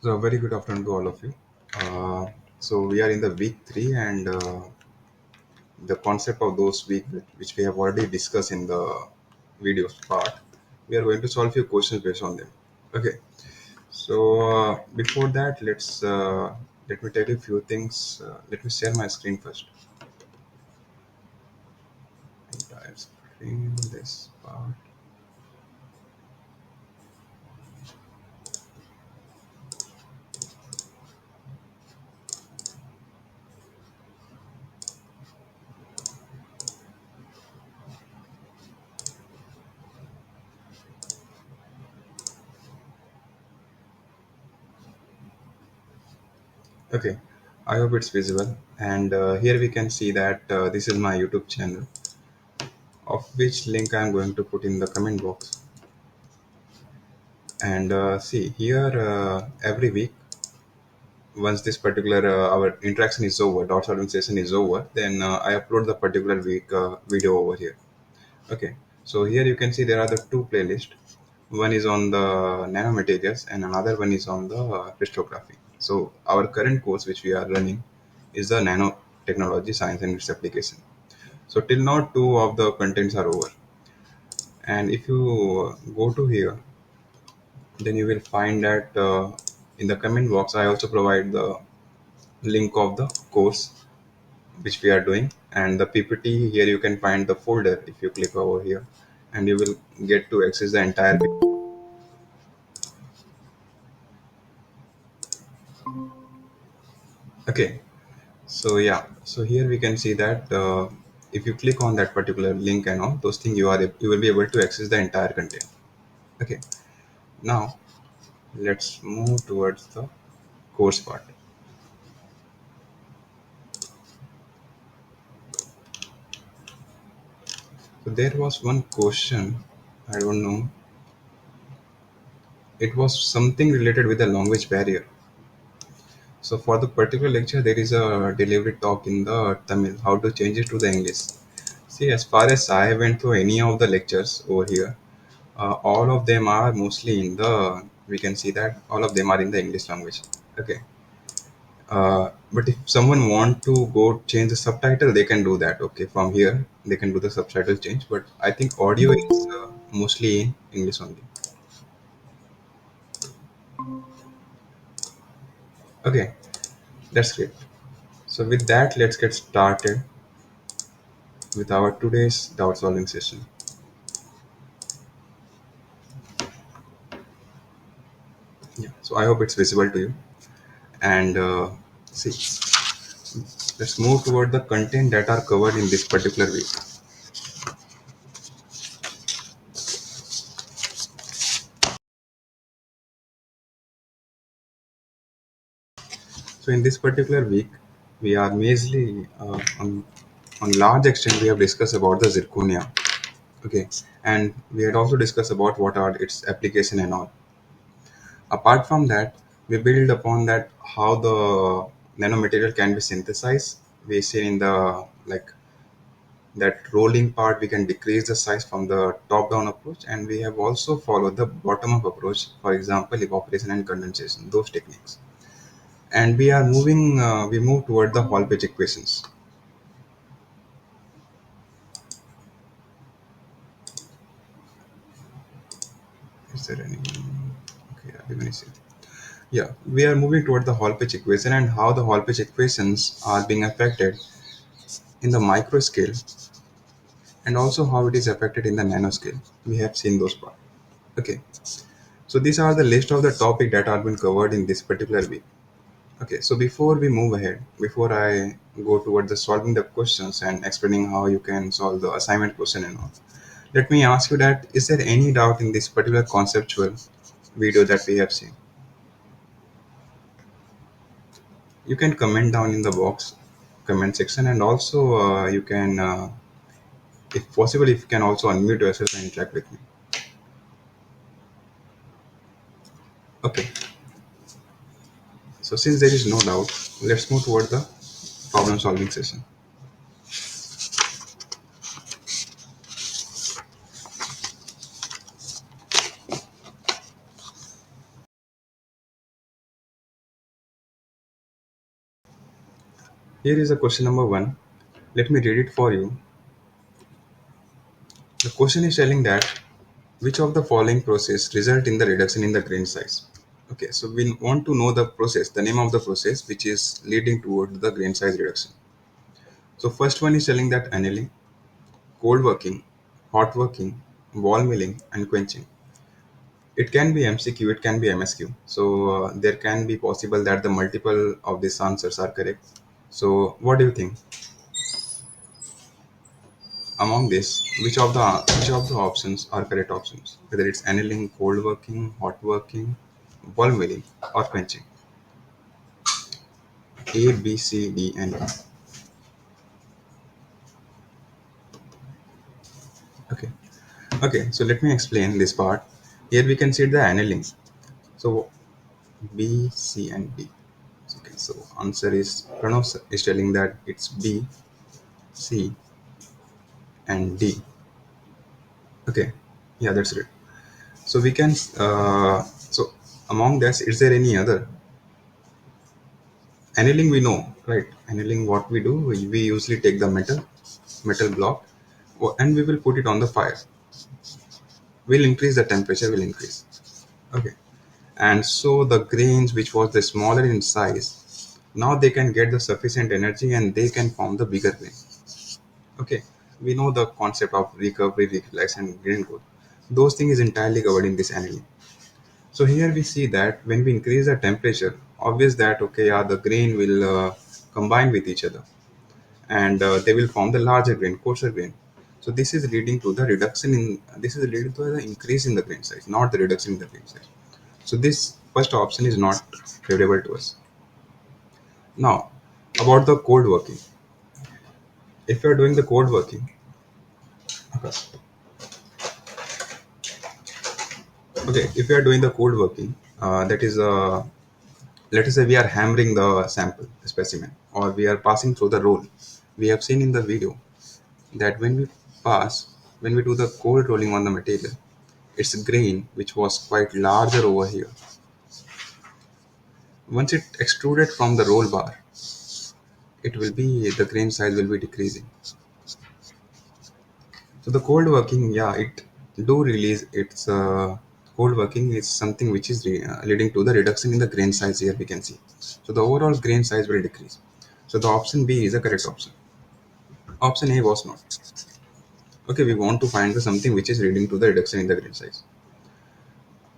So, a very good afternoon to all of you. Uh, so, we are in the week three, and the concept of those week which we have already discussed in the videos part, we are going to solve few questions based on them. Okay. So, before that, let me tell you a few things. Let me share my screen first. Entire screen, this part. Okay. I hope it's visible. And here we can see that this is my YouTube channel, of which link I'm going to put in the comment box. And see here, every week, once this particular our interaction is over, dot solving session is over, then I upload the particular week video over here. Okay, so here you can see there are the two playlists. One is on the nanomaterials and another one is on the crystallography. So our current course which we are running is the nanotechnology science and its application. So till now two of the contents are over, and if you go to here, then you will find that in the comment box I also provide the link of the course which we are doing, and the ppt. Here you can find the folder if you click over here, and you will get to access the entire okay. So yeah, so here we can see that if you click on that particular link and all those things, you will be able to access the entire content. Okay, now let's move towards the course part. So there was one question, I don't know, it was something related with the language barrier. So for the particular lecture, there is a delivery talk in the Tamil, how to change it to the English. See, as far as I went through any of the lectures over here, all of them are mostly in the, we can see that all of them are in the English language. Okay. But if someone want to go change the subtitle, they can do that. Okay. From here, they can do the subtitle change. But I think audio is mostly in English only. Okay. That's great. So with that, let's get started with our today's doubt solving session. Yeah, so I hope it's visible to you. And see, let's move toward the content that are covered in this particular week. So in this particular week, we are mainly on large extent we have discussed about the zirconia. Okay, and we had also discussed about what are its application and all. Apart from that, we build upon that how the nanomaterial can be synthesized. We see in the like that rolling part we can decrease the size from the top down approach, and we have also followed the bottom up approach, for example evaporation and condensation, those techniques. And we are moving we move toward the Hall-Petch equations. Is there any? Okay, let me see. Yeah, we are moving toward the Hall-Petch equation and how the Hall-Petch equations are being affected in the micro scale, and also how it is affected in the nanoscale. We have seen those parts. Okay, so these are the list of the topic that are being covered in this particular week. Okay, so before we move ahead, before I go towards the solving the questions and explaining how you can solve the assignment question and all, let me ask you that is there any doubt in this particular conceptual video that we have seen? You can comment down in the box comment section, and also you can, if possible, if you can also unmute yourself and interact with me. Okay, so since there is no doubt, let's move toward the problem solving session. Here is a question number one. Let me read it for you. The question is telling that which of the following process result in the reduction in the grain size? Okay, so we want to know the process, the name of the process which is leading toward the grain size reduction. So first one is telling that annealing, cold working, hot working, wall milling, and quenching. It can be MCQ, it can be MSQ. So there can be possible that the multiple of these answers are correct. So what do you think? Among this, which of the options are correct options? Whether it's annealing, cold working, hot working, ball milling, or quenching. A, B, C, D, and E. Okay. Okay. So let me explain this part. Here we can see the annealing. So B, C, and D. Okay. So answer is Pranav is telling that it's B, C, and D. Okay. Yeah, that's it. So we can. So among this, is there any other? Annealing we know, right? Annealing, what we do, we usually take the metal block, and we will put it on the fire. Will increase the temperature, will increase. Okay. And so the grains which was the smaller in size, now they can get the sufficient energy and they can form the bigger grain. Okay. We know the concept of recovery, reflex, and grain growth. Those things is entirely covered in this annealing. So here we see that when we increase the temperature, obvious that okay, yeah, the grain will combine with each other, and they will form the larger grain, coarser grain. So this is leading to the reduction in. This is leading to the increase in the grain size, not the reduction in the grain size. So this first option is not favorable to us. Now, about the code working. If you are doing the code working, okay, if you are doing the code working, that is let us say we are hammering the sample, the specimen, or we are passing through the roll. We have seen in the video that pass, when we do the cold rolling on the material, its grain, which was quite larger over here, once it extruded from the roll bar, it will be the grain size will be decreasing. So the cold working, yeah, it do release its cold working is something which is leading to the reduction in the grain size here we can see. So the overall grain size will decrease. So the option B is the correct option. Option A was not. Okay, we want to find the something which is leading to the reduction in the grain size.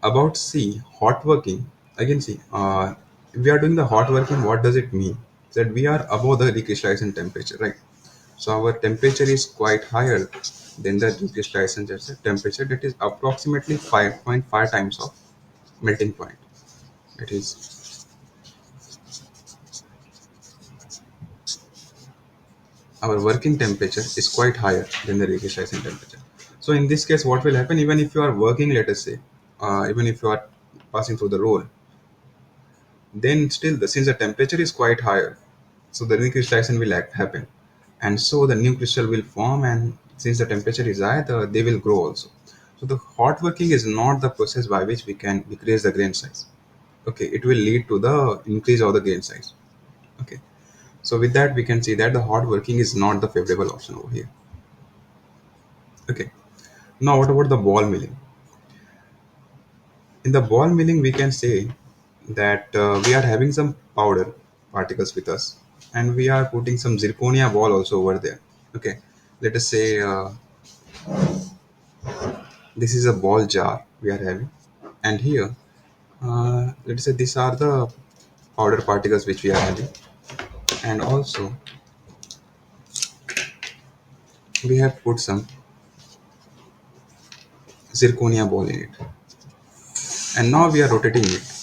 About C, hot working. Again, see, if we are doing the hot working, what does it mean? That we are above the recrystallization temperature, right? So our temperature is quite higher than the recrystallization temperature. That is approximately 5.5 times of melting point. It is our working temperature is quite higher than the recrystallization temperature. So in this case, what will happen? Even if you are working, let us say, even if you are passing through the roll, then still since the temperature is quite higher, so the recrystallization will happen, and so the new crystal will form, and since the temperature is high, they will grow also. So the hot working is not the process by which we can decrease the grain size. Okay, it will lead to the increase of the grain size. Okay, so with that we can see that the hot working is not the favorable option over here. Okay, now what about the ball milling? In the ball milling, we can say that we are having some powder particles with us, and we are putting some zirconia ball also over there. Okay, let us say this is a ball jar we are having, and here let us say these are the powder particles which we are having, and also we have put some zirconia ball in it, and now we are rotating it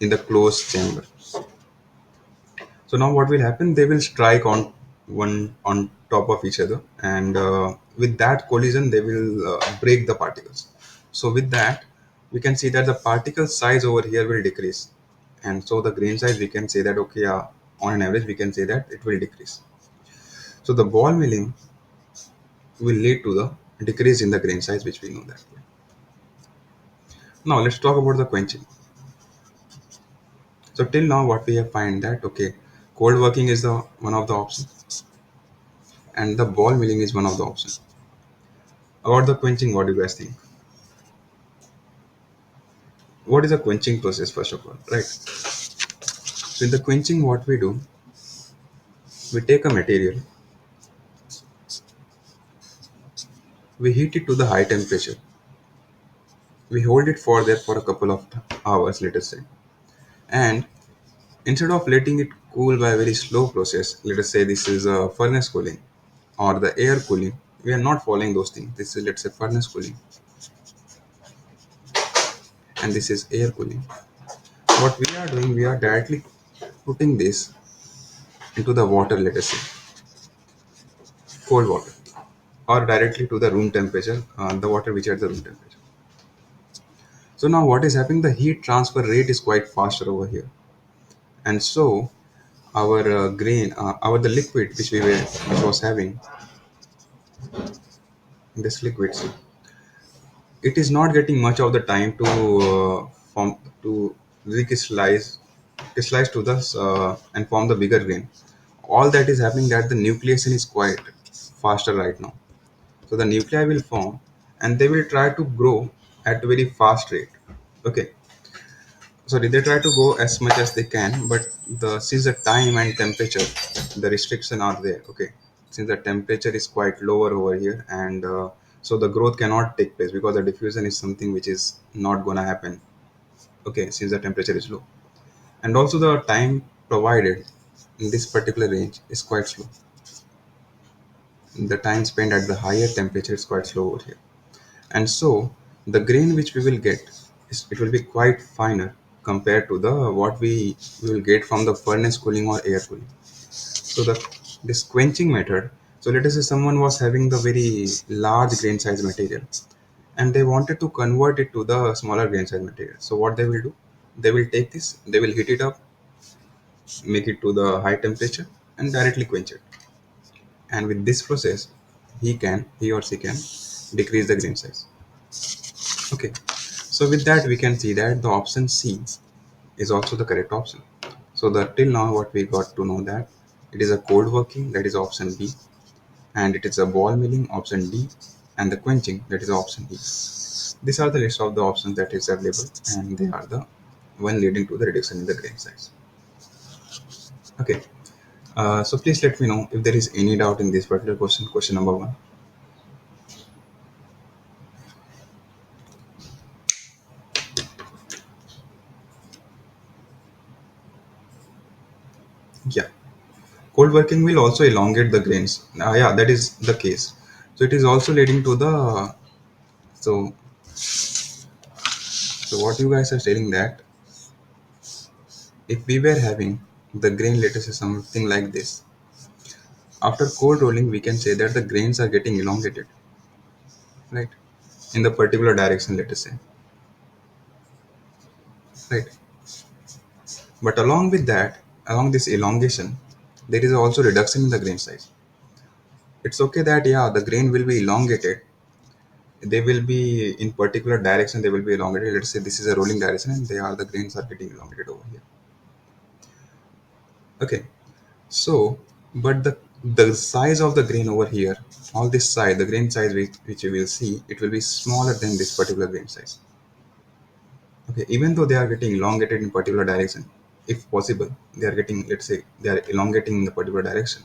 in the closed chamber. So now what will happen? They will strike on one on top of each other, and with that collision, they will break the particles. So with that, we can see that the particle size over here will decrease, and so the grain size we can say that okay, on an average we can say that it will decrease. So the ball milling will lead to the decrease in the grain size, which we know that. Now let's talk about the quenching. So till now, what we have find that okay, Cold working is the one of the options, and the ball milling is one of the options. About the quenching, what do you guys think? What is the quenching process first of all, right? So in the quenching, what we do, we take a material, we heat it to the high temperature, we hold it for there for a couple of hours, let us say, and instead of letting it cool by a very slow process, let us say this is a furnace cooling or the air cooling, we are not following those things. This is, let's say, furnace cooling, and this is air cooling. What we are doing, we are directly putting this into the water, let us say cold water, or directly to the room temperature, the water which is at the room temperature. So now what is happening, the heat transfer rate is quite faster over here, and so our grain, our the liquid which was having this liquid, so it is not getting much of the time to form to recrystallize crystallize to the and form the bigger grain. All that is happening that the nucleation is quite faster right now. So the nuclei will form and they will try to grow at a very fast rate. Okay. Sorry, they try to go as much as they can, but the since the time and temperature, the restriction are there. Okay. Since the temperature is quite lower over here, and so the growth cannot take place because the diffusion is something which is not gonna happen. Okay, since the temperature is low, and also the time provided in this particular range is quite slow. The time spent at the higher temperature is quite slow over here, and so the grain which we will get is, it will be quite finer compared to the what we will get from the furnace cooling or air cooling. So the this quenching method, so let us say someone was having the very large grain size material and they wanted to convert it to the smaller grain size material. So what they will do, they will take this, they will heat it up, make it to the high temperature and directly quench it. And with this process, he or she can decrease the grain size. Okay. So with that, we can see that the option C is also the correct option. So the till now what we got to know that it is a cold working, that is option B, and it is a ball milling, option D, and the quenching, that is option E. These are the list of the options that is available, and they are the one leading to the reduction in the grain size. Okay. So please let me know if there is any doubt in this particular question. Question number one. Yeah. Cold working will also elongate the grains. Yeah, that is the case. So it is also leading to the so so what you guys are saying that if we were having the grain, let us say something like this, after cold rolling we can say that the grains are getting elongated, right? In the particular direction, let us say, right? But along with that, along this elongation, there is also reduction in the grain size. It's okay that yeah, the grain will be elongated. They will be in particular direction. They will be elongated. Let's say this is a rolling direction, and they are the grains are getting elongated over here. Okay, so but the size of the grain over here, all this size, the grain size which you will see, it will be smaller than this particular grain size. Okay, even though they are getting elongated in particular direction, if possible, they are getting, let's say, they are elongating in the particular direction,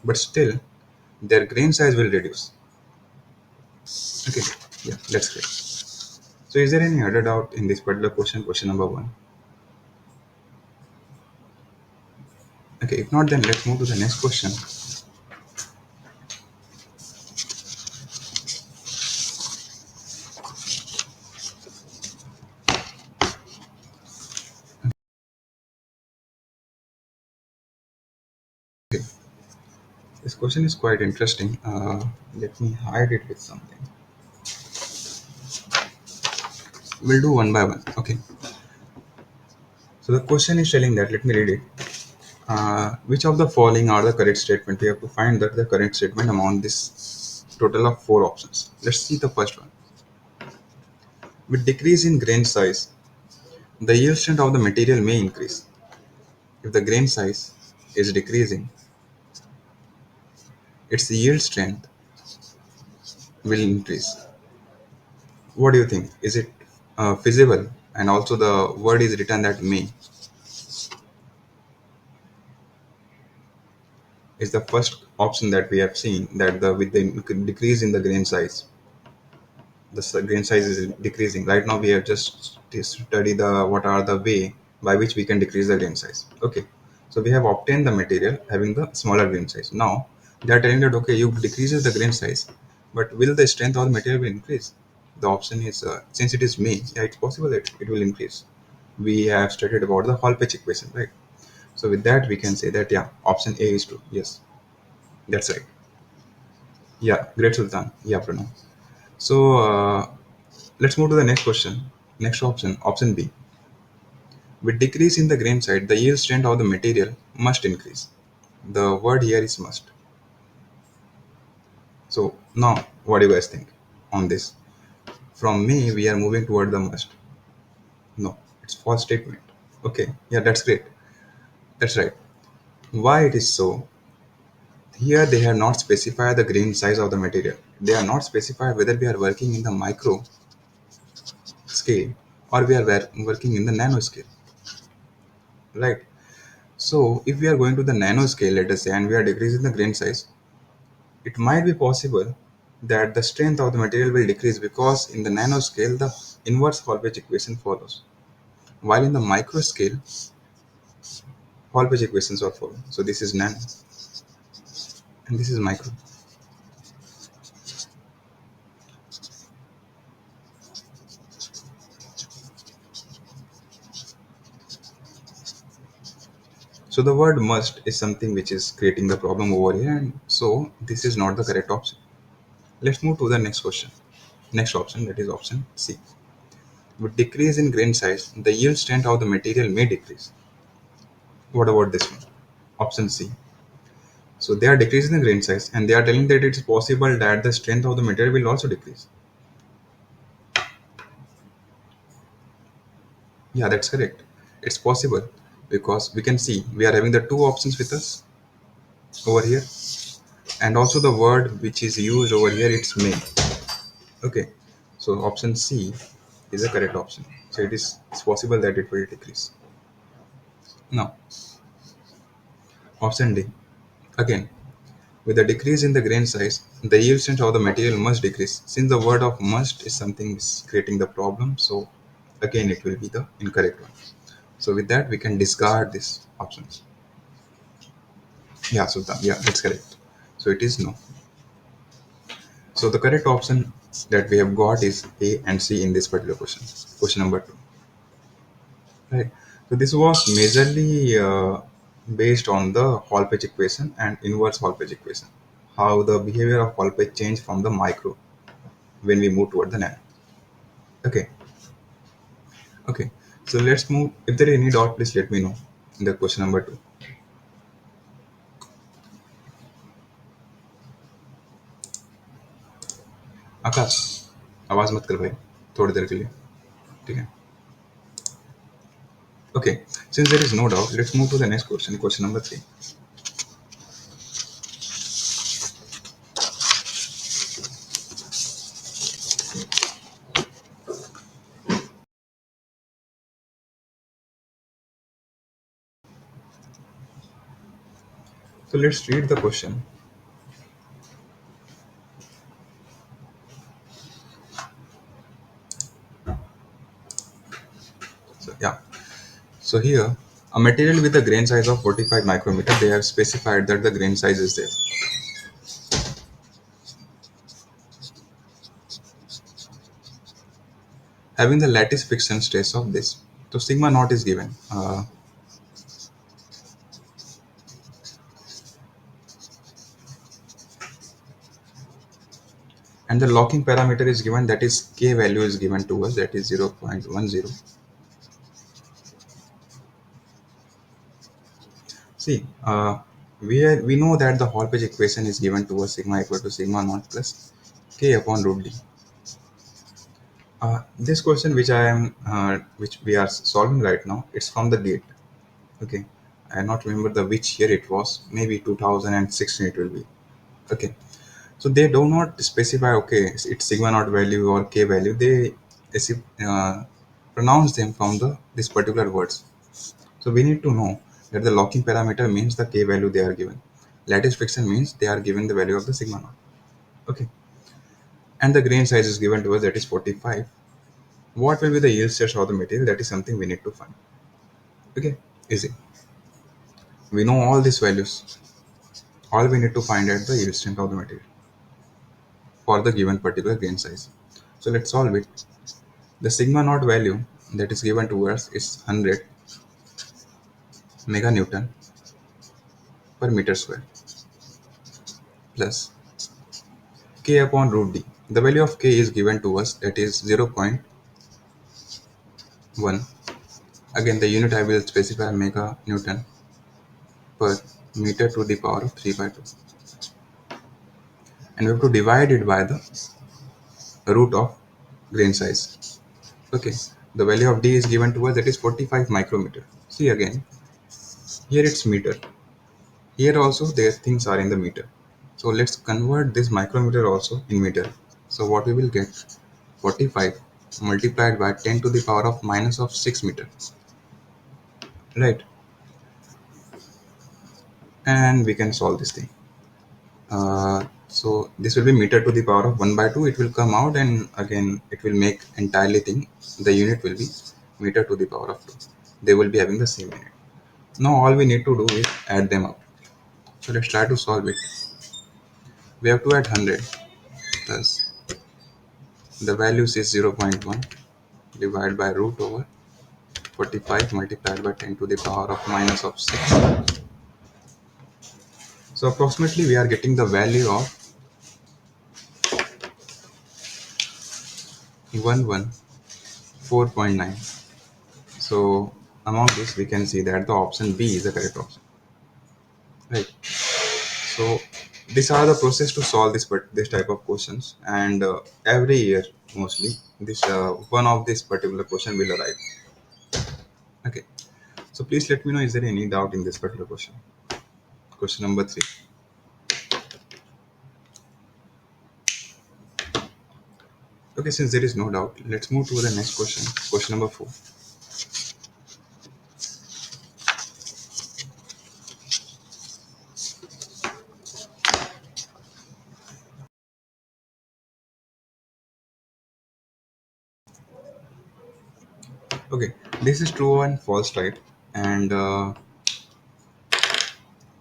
but still their grain size will reduce. Okay, yeah, that's great. So, is there any other doubt in this particular question? Question number one. Okay, if not, then let's move to the next question. Okay, this question is quite interesting. Let me hide it with something. We'll do one by one. Okay. So the question is telling that. Let me read it. Which of the following are the correct statement? We have to find that the correct statement among this total of four options. Let's see the first one. With decrease in grain size, the yield strength of the material may increase. If the grain size is decreasing, its yield strength will increase. What do you think? Is it feasible? And also the word is written that may is the first option that we have seen, that the with the decrease in the grain size, the grain size is decreasing. Right now we have just study the what are the way by which we can decrease the grain size. Okay, so we have obtained the material having the smaller grain size. Now they are telling that okay, you decreases the grain size, but will the strength of the material will increase? The option is since it is may, yeah, it's possible that it will increase. We have studied about the Hall-Petch equation, right? So with that we can say that yeah, option A is true. Yes, that's right. Yeah, great Sultan. Yeah, Pranav. So let's move to the next question. Next option, option B. With decrease in the grain side, the yield strength of the material must increase. The word here is must. So now, what do you guys think on this? From me, we are moving toward the must. No, it's false statement. Okay, yeah, that's great. That's right. Why it is so? Here they have not specified the grain size of the material. They are not specified whether we are working in the micro scale or we are working in the nano scale, right? So if we are going to the nanoscale, let us say, and we are decreasing the grain size, it might be possible that the strength of the material will decrease because in the nanoscale the inverse Hall-Petch equation follows, while in the micro scale Hall-Petch equations are followed. So this is nano and this is micro. So the word must is something which is creating the problem over here, and so this is not the correct option. Let's move to the next question. Next option, that is option C. With decrease in grain size, the yield strength of the material may decrease. What about this one? Option C. So they are decreasing the grain size and they are telling that it's possible that the strength of the material will also decrease. Yeah, that's correct. It's possible because we can see we are having the two options with us over here, and also the word which is used over here, it's may. Okay, so option C is the correct option. So it's possible that it will decrease. Now, option D. Again, with a decrease in the grain size, the yield strength of the material must decrease. Since the word of must is something is creating the problem, so again it will be the incorrect one. So with that we can discard these options. Yeah, Sultan. Yeah, that's correct. So it is no. So the correct option that we have got is A and C in this particular question. Question number two. Right. So this was majorly based on the Hall-Petch equation and inverse Hall-Petch equation. How the behavior of Hall-Petch changed from the micro when we move toward the nano. Okay. Okay. So let's move. If there is any doubt, please let me know in the question number two. आकाश आवाज मत कर भाई थोड़ी देर के लिए ठीक है okay since there is no doubt let's move to the next question, question number 3. So let's read the question. So yeah, so here a material with a grain size of 45 micrometer, they have specified that the grain size is there. Having the lattice friction stress of this, so sigma naught is given. And the locking parameter is given, that is k value is given to us, that is 0.10. See, we know that the Hall-Petch equation is given to us sigma equal to sigma naught plus k upon root d. This question which I am which we are solving right now, it's from the gate. Okay, I not remember the which year it was. Maybe 2016 it will be. Okay. So they do not specify, okay, it's sigma naught value or k value. They uh, pronounce them from the this particular words. So we need to know that the locking parameter means the k value they are given. Lattice friction means they are given the value of the sigma naught. Okay. And the grain size is given to us, that is 45. What will be the yield stress of the material? That is something we need to find. Okay. Easy. We know all these values. All we need to find out the yield strength of the material for the given particular grain size. So let's solve it. The sigma naught value that is given to us is 100 meganewton per meter square plus k upon root d. The value of k is given to us, that is 0.1. Again, the unit I will specify meganewton per meter to the power of 3 by 2. And we have to divide it by the root of grain size. Okay, the value of d is given to us, that is 45 micrometer. See again, here it's meter. Here also their things are in the meter. So let's convert this micrometer also in meter. So what we will get, 45 multiplied by 10 to the power of minus of 6 meter. Right. And we can solve this thing. So this will be meter to the power of 1 by 2. It will come out and again it will make entirely thing. The unit will be meter to the power of 2. They will be having the same unit. Now all we need to do is add them up. So let's try to solve it. We have to add 100 plus the values is 0.1 divided by root over 45 multiplied by 10 to the power of minus of 6. So approximately we are getting the value of 114.9. So among this we can see that the option B is the correct option. Right. So these are the process to solve this type of questions, and every year mostly this one of this particular question will arrive. Okay. So please let me know, is there any doubt in this particular question? Question number 3. Okay, since there is no doubt, let's move to the next question. Question number 4. Okay, this is true and false type, and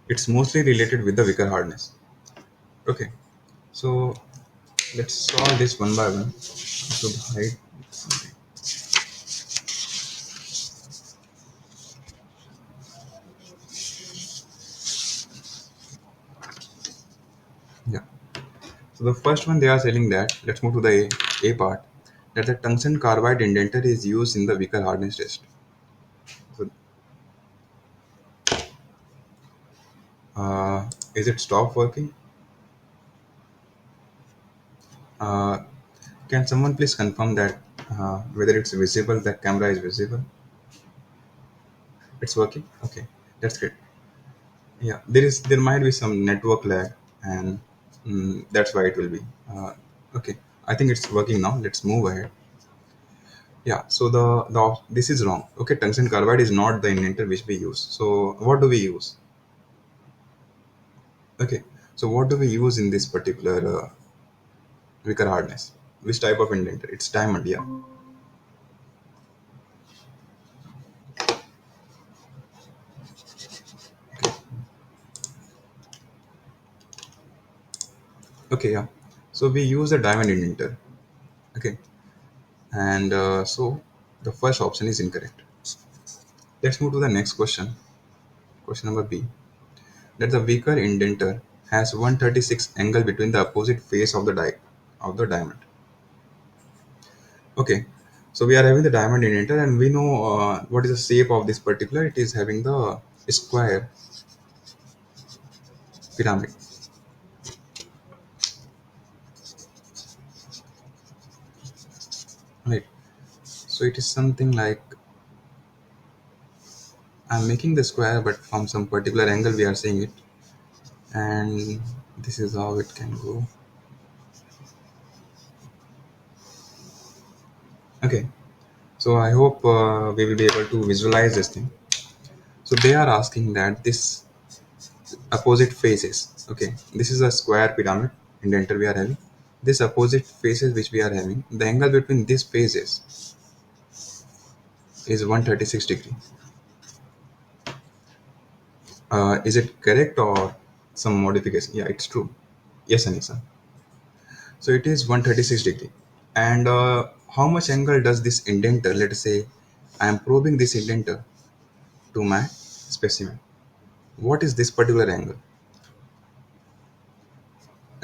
it's mostly related with the Wicker hardness. Okay, so let's solve this one by one. So the height, yeah. So the first one they are telling that, let's move to the A part, that the tungsten carbide indenter is used in the Wicker hardness test. So, is it stop working? Uh, can someone please confirm that whether it's visible, that camera is visible? It's working. Okay, that's great. Yeah, there might be some network lag, and that's why it will be. Okay, I think it's working now. Let's move ahead. Yeah, so the this is wrong. Okay, tungsten carbide is not the indenter which we use. So what do we use? Okay, so what do we use in this particular Wicker hardness? Which type of indenter? It's diamond. Yeah. Okay, yeah. So we use a diamond indenter. Okay, and so the first option is incorrect. Let's move to the next question. Question number B. That the weaker indenter has 136 angle between the opposite face of the diamond. Okay, so we are having the diamond indenter, and we know what is the shape of this particular. It is having the square pyramid, right? So it is something like, I'm making the square, but from some particular angle we are seeing it, and this is how it can go. Okay, so I hope we will be able to visualize this thing. So they are asking that this opposite faces. Okay, this is a square pyramid indenter we are having. This opposite faces which we are having, the angle between these faces is 136 degree. Is it correct or some modification? Yeah, it's true. Yes, Anisa. So it is 136 degree. And how much angle does this indenter? Let us say I am probing this indenter to my specimen. What is this particular angle?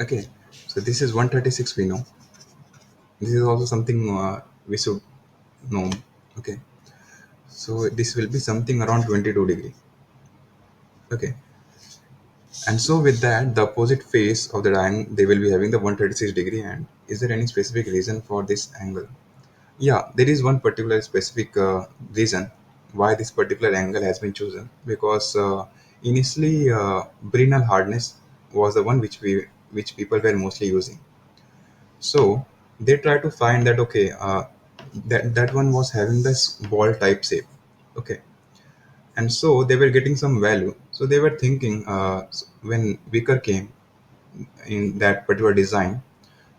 Okay, so this is 136 we know. This is also something we should know. Okay, so this will be something around 22 degree. Okay, and so with that, the opposite face of the diamond, they will be having the 136 degree. And is there any specific reason for this angle? Yeah, there is one particular specific reason why this particular angle has been chosen, because initially Brinell hardness was the one which people were mostly using. So they try to find that, okay, that one was having this ball type shape. Okay, and so they were getting some value. So they were thinking, when Vicker came in that particular design,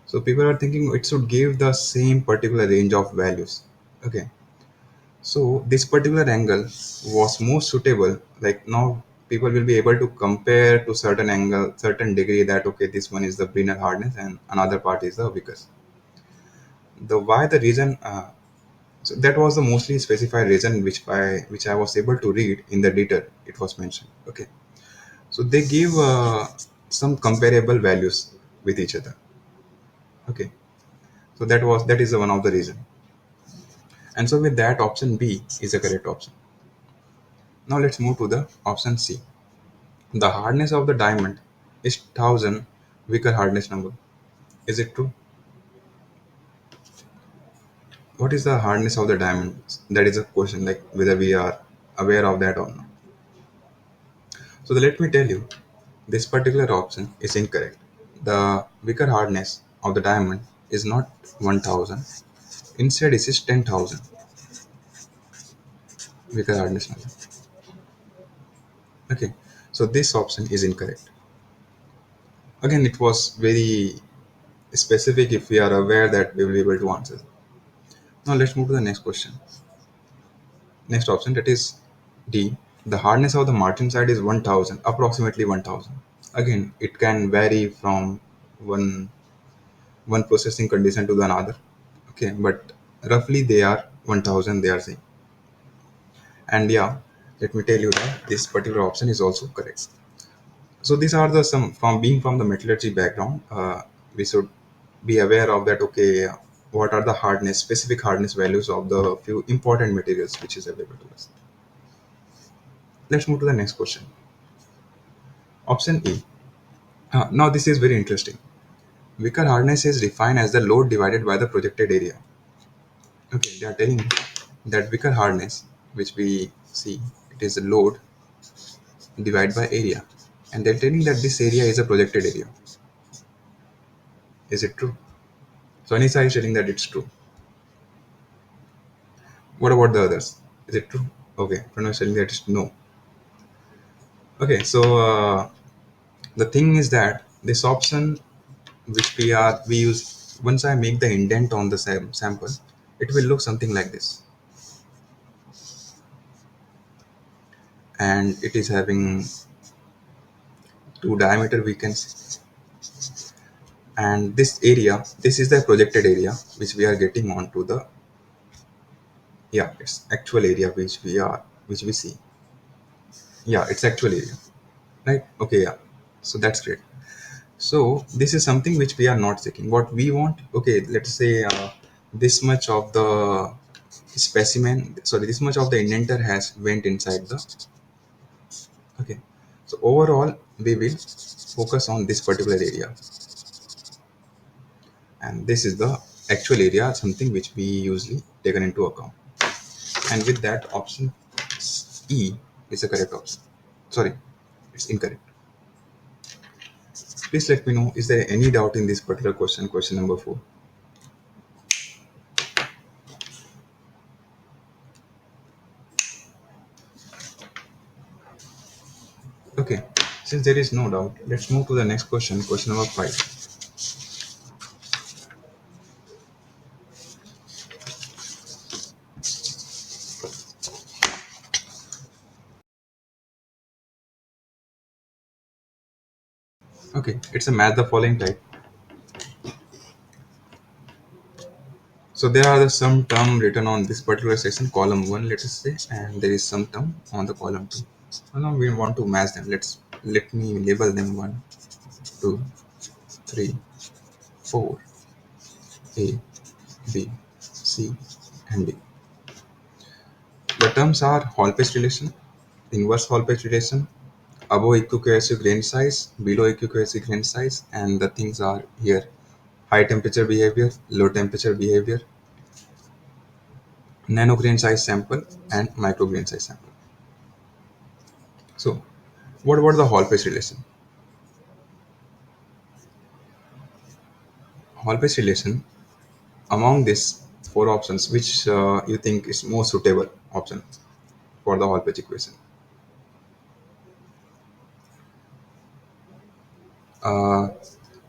so people are thinking it should give the same particular range of values. Okay, so this particular angle was most suitable. Like now, people will be able to compare to certain angle, certain degree, that okay, this one is the Brinell hardness and another part is the Vickers. The why the reason. So that was the mostly specified reason which I was able to read in the data. It was mentioned. Okay, so they give some comparable values with each other. Okay, so that is the one of the reason. And so with that, option B is a correct option. Now let's move to the option C. The hardness of the diamond is 1000 Vickers hardness number. Is it true? What is the hardness of the diamond? That is a question, like whether we are aware of that or not. So let me tell you, this particular option is incorrect. The Vickers hardness of the diamond is not 1000. Instead, it is 10,000 Vickers hardness number. Okay, so this option is incorrect. Again, it was very specific. If we are aware, that we will be able to answer. Now let's move to the next question. Next option, that is D. The hardness of the martensite is 1000, approximately 1000. Again, it can vary from one one processing condition to the another. Okay, but roughly they are 1000, they are saying. And yeah, let me tell you that this particular option is also correct. So these are the some, from being from the metallurgy background, we should be aware of that. Okay, what are the hardness, specific hardness values of the few important materials which is available to us. Let's move to the next question. Option E. Now this is very interesting. Vickers hardness is defined as the load divided by the projected area. Okay, they are telling that Vickers hardness, which we see, it is a load divided by area, and they're telling that this area is a projected area. Is it true? So Anisa is telling that it's true. What about the others? Is it true? Okay, Pranav is telling that it's no. Okay, so the thing is that this option which we use, once I make the indent on the sample, it will look something like this, and it is having two diameter we can see. And this area, this is the projected area which we are getting onto the, yeah, it's actual area which we see. Yeah, it's actual area, right? Okay, yeah, so that's great. So this is something which we are not checking. What we want, okay, let's say this much of the specimen, sorry, this much of the indenter has went inside the, okay, so overall we will focus on this particular area, and this is the actual area, something which we usually taken into account. And with that, option E is a correct option. Sorry, it's incorrect. Please let me know, is there any doubt in this particular question, question number 4? Okay, since there is no doubt, let's move to the next question, question number 5. Okay, it's a match the following type. So there are the some term written on this particular section, column 1, let us say, and there is some term on the column 2. So now we want to match them. Let me label them 1, 2, 3, 4, A, B, C, and D. The terms are Hall-Petch relation, inverse Hall-Petch relation, above equicohesive grain size, below equicohesive grain size, and the things are here: high temperature behavior, low temperature behavior, nano grain size sample, and micro grain size sample. So, what about the Hall-Petch relation? Hall-Petch relation, among these four options, which you think is more suitable option for the Hall-Petch equation? Uh,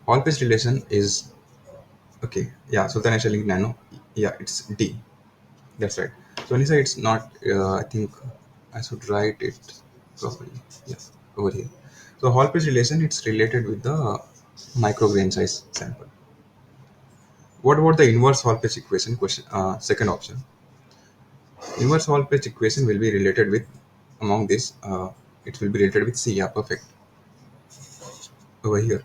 Hall-Petch relation is okay. Yeah, so then I shall link nano. Yeah, it's D. That's right. So Anissa, it's not. I think I should write it properly. Yes, over here. So Hall-Petch relation, it's related with the micrograin size sample. What about the inverse Hall-Petch equation? Question. Second option. Inverse Hall-Petch equation will be related with, among this. It will be related with C. Yeah, perfect. Over here.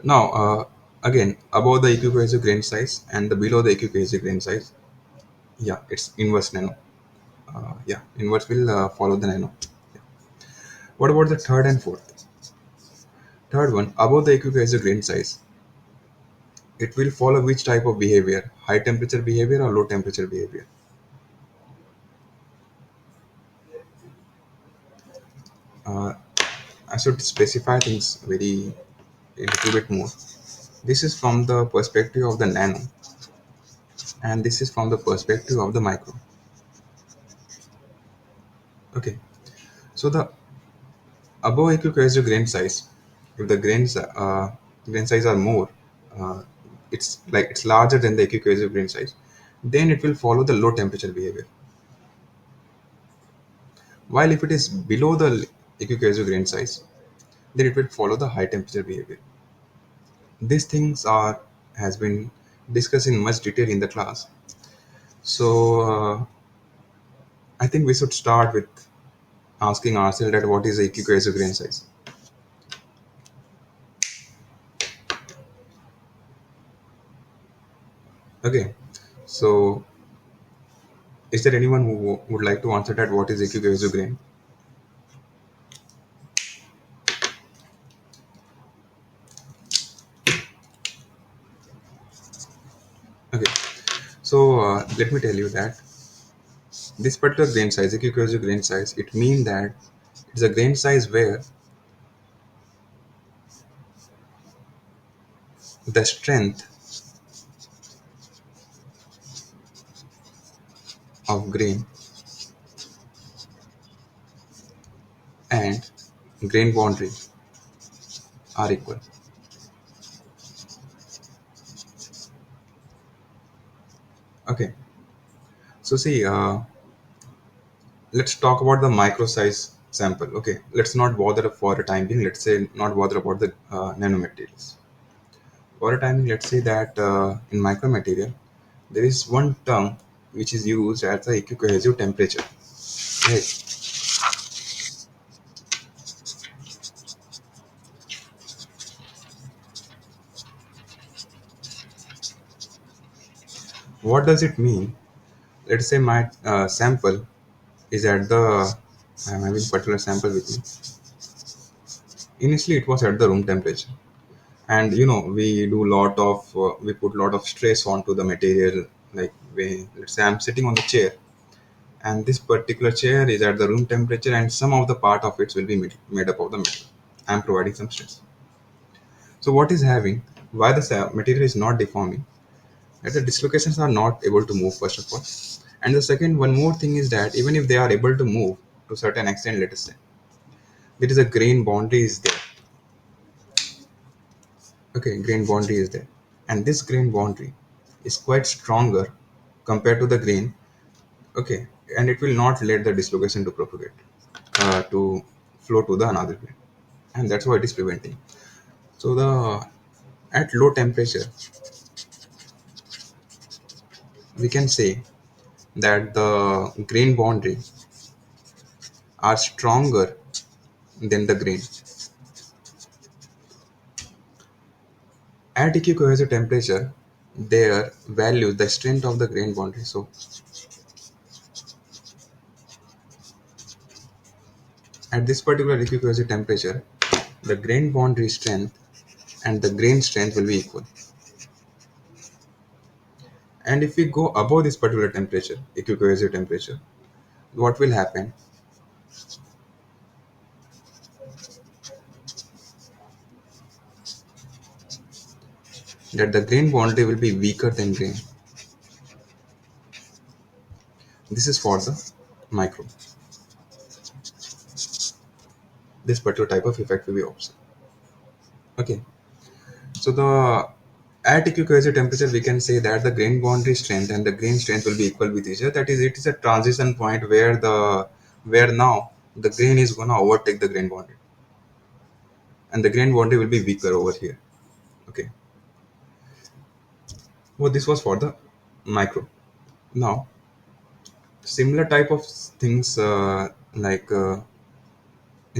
Now, again, above the equicohesive grain size and the below the equicohesive grain size. Yeah, it's inverse nano. Yeah, inverse will follow the nano. Yeah. What about the third and fourth? Third one, above the equicohesive grain size, it will follow which type of behavior? High temperature behavior or low temperature behavior? Uh, I should specify things very a little bit more. This is from the perspective of the nano, and this is from the perspective of the micro. Okay, so the above equicohesive grain size, if the grain size are more, uh, it's larger than the equicohesive grain size, then it will follow the low temperature behavior. While if it is below the equicohesive grain size, then it will follow the high temperature behavior. These things are has been discussed in much detail in the class. So I think we should start with asking ourselves that what is the equicohesive grain size. Okay, so is there anyone who would like to answer that what is equicohesive grain? Okay, so let me tell you that this particular grain size, equicohesive grain size, it means that it's a grain size where the strength of grain and grain boundary are equal. Okay, so see, let's talk about the micro size sample. Okay, let's not bother for a time being. Let's say not bother about the nanomaterials. For a time being, let's say that in micromaterial, there is one term which is used as the equicohesive temperature. Right. What does it mean? Let's say my sample is at the. I'm having particular sample with me. Initially, it was at the room temperature, and we do lot of we put lot of stress onto the material. Like let's say I'm sitting on the chair, and this particular chair is at the room temperature, and some of the part of it will be made up of the metal. I'm providing some stress. So what is having, why the material is not deforming, that the dislocations are not able to move first of all, and the second one more thing is that even if they are able to move to certain extent, let us say there is a grain boundary is there. Okay, grain boundary is there, and this grain boundary is quite stronger compared to the grain. Okay, and it will not let the dislocation to propagate, to flow to the another plane, and that's why it is preventing. So the at low temperature we can say that the grain boundary are stronger than the grain. At equicohesive temperature, their value, the strength of the grain boundary. So at this particular equicohesive temperature, the grain boundary strength and the grain strength will be equal. And if we go above this particular temperature, equicohesive temperature, what will happen? That the grain boundary will be weaker than grain. This is for the micro. This particular type of effect will be observed. Okay. So the at equicohesive temperature, we can say that the grain boundary strength and the grain strength will be equal with each other. That is, it is a transition point where now the grain is gonna overtake the grain boundary, and the grain boundary will be weaker over here. Okay. Well, this was for the micro. Now, similar type of things in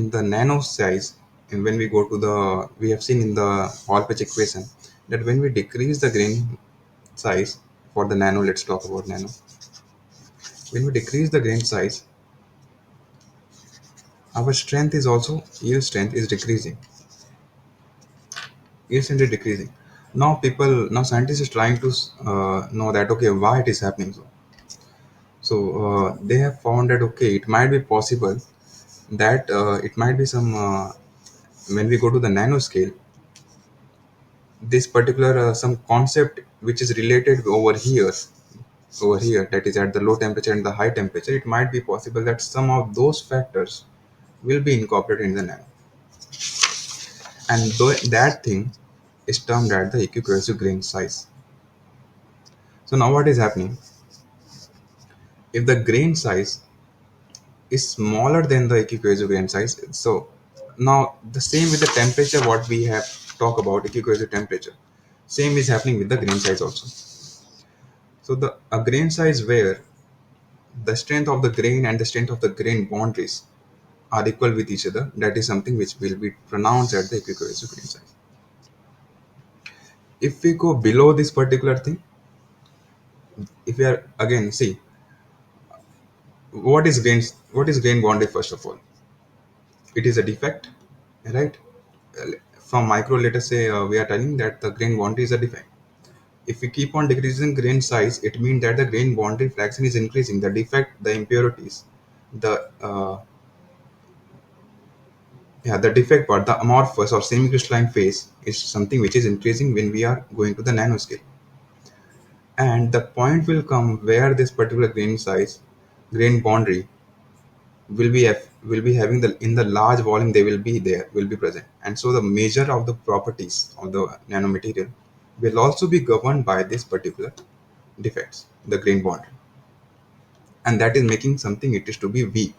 the nano size, and when we go to the, we have seen in the Hall-Petch equation that when we decrease the grain size for the nano, let's talk about nano. When we decrease the grain size, our strength is also, yield strength is decreasing. Yield strength is decreasing. Now scientists is trying to know that okay, why it is happening so. So they have found that okay, it might be possible that it might be some when we go to the nanoscale, this particular some concept which is related over here, that is at the low temperature and the high temperature, it might be possible that some of those factors will be incorporated in the nano, and that thing is termed at the equicohesive grain size. So now what is happening, if the grain size is smaller than the equicohesive grain size, so now the same with the temperature, what we have talked about equicohesive temperature, same is happening with the grain size also. So the a grain size where the strength of the grain and the strength of the grain boundaries are equal with each other, that is something which will be pronounced at the equicohesive grain size. If we go below this particular thing, if we are again see what is grain boundary, first of all it is a defect, right? From micro, let us say we are telling that the grain boundary is a defect. If we keep on decreasing grain size, it means that the grain boundary fraction is increasing. The defect, the impurities, the the defect part, the amorphous or semi-crystalline phase is something which is increasing when we are going to the nanoscale. And the point will come where this particular grain size, grain boundary will be having the in the large volume, they will be there, will be present, and so the measure of the properties of the nanomaterial will also be governed by this particular defects, the grain boundary, and that is making something it is to be weak.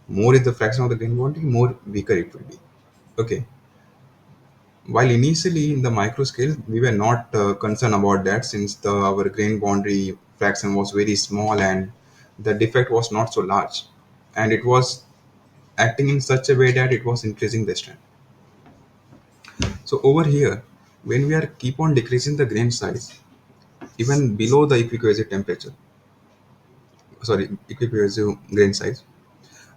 More is the fraction of the grain boundary, more weaker it will be. Okay. While initially in the micro scale we were not concerned about that, since our grain boundary fraction was very small and the defect was not so large, and it was acting in such a way that it was increasing the strength. So over here, when we are keep on decreasing the grain size, even below the equicohesive temperature, sorry, equicohesive grain size.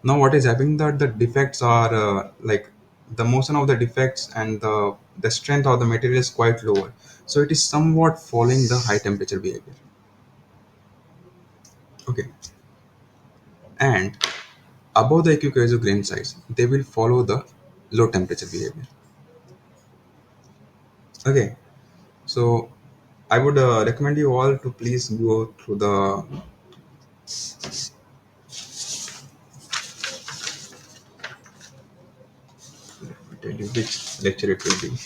Now what is happening that the defects are the motion of the defects and the strength of the material is quite lower. So it is somewhat following the high temperature behavior. Okay. and above the equiquator grain size, they will follow the low temperature behavior. Okay, so I would recommend you all to please go through the. Let me tell you which lecture it will be.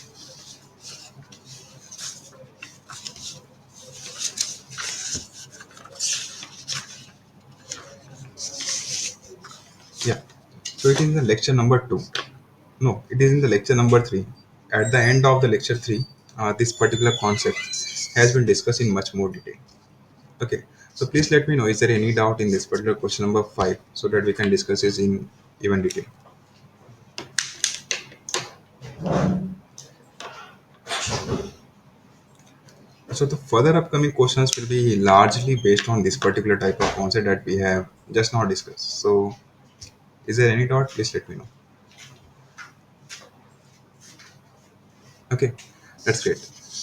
Yeah, so it is in the lecture number 2. No, it is in the lecture number 3. At the end of the lecture 3, this particular concept has been discussed in much more detail. Okay, so please let me know, is there any doubt in this particular question number 5, so that we can discuss this in even detail. So the further upcoming questions will be largely based on this particular type of concept that we have just now discussed. So is there any doubt? Please let me know. Okay, that's great.